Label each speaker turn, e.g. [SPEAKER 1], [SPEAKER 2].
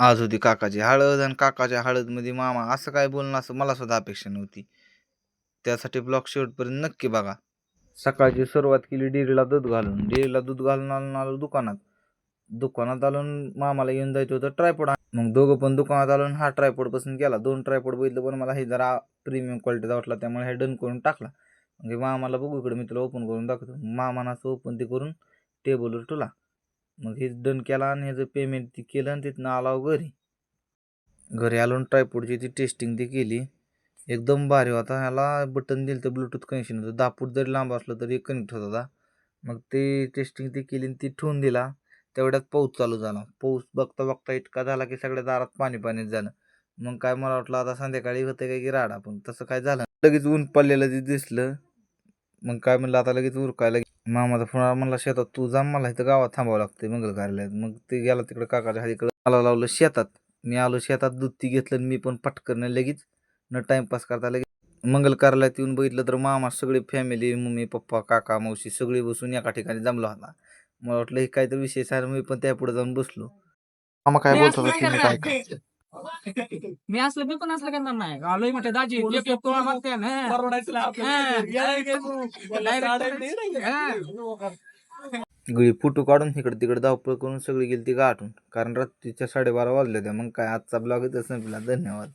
[SPEAKER 1] आज होती काकाची हळद आणि काकाच्या हळदमध्ये मामा असं काय बोलणं असं मला सुद्धा अपेक्षा नव्हती. त्यासाठी ब्लॉग शेवटपर्यंत नक्की बघा. सकाळची सुरुवात केली डेअरीला दूध घालून. डेअरीला दूध घालून आलो दुकानात. दुकानात आलो मामाला घेऊन जायचं होतं ट्रायपॉड. मग दोघं पण दुकानात आलो हा ट्रायपॉड पसंत केला. 2 ट्रायपॉड बघितलं पण मला हे जरा प्रीमियम क्वालिटीचा वाटला त्यामुळे हे डन करून टाकला. म्हणजे मामाला बघू इकडे मी तुला ओपन करून दाखवतो. मामानं असं ओपन ते करून टेबलवर ठेवला. मग हे डन केला आणि ह्याचं पेमेंट ती केलं आणि तिथनं आला घरी. घरी आलो ट्रायपॉडची ती टेस्टिंग ती केली. एकदम भारी होता. ह्याला बटन दिलं तर ब्लूटूथ कनेक्शन होतं. 10 फूट जरी लांब असलं तरी कनेक्ट होत होता. मग ते टेस्टिंग ती केली आणि ती ठेवून दिला. तेवढ्यात पाऊस चालू झाला. पाऊस बघता बघता इतका झाला की सगळ्या दारात पाणीच झालं. मग काय मला वाटलं आता संध्याकाळी होतं काय की राडा, पण तसं काय झालं. लगेच ऊन पडलेलं ते दिसलं. मग काय म्हणलं आता लगेच उरकायला. मामाचा फोन आला, म्हणला शेतात तू जा, मला इथं गावात थांबावं लागतं मंगल कार्यालयात. मग ते गेला तिकडे काकाच्या हातीकडे. मला लावलं शेतात. मी आलो शेतात, दूध ती घेतलं आणि मी पण पटकन लगेच न टाइमपास करता लगेच मंगल कार्यालयात येऊन बघितलं तर मामा सगळी फॅमिली, मम्मी पप्पा काका मावशी सगळी बसून एका ठिकाणी जमला होता. मला वाटलं हे काहीतरी विशेष आहे. मी पण त्या पुढे जाऊन बसलो. मामा काय बोलत होता ते मी काय
[SPEAKER 2] मी असलं मी पण असलं करणार नाही. आलोय म्हटलं दाजी एक तोळा मागते
[SPEAKER 1] सगळी फोटो काढून इकडे तिकडे धावपळ करून सगळी गेली ती गाठून. कारण रात्रीच्या 12:30 वाजले होते. मग काय आजचा ब्लॉग इथं संपला. धन्यवाद.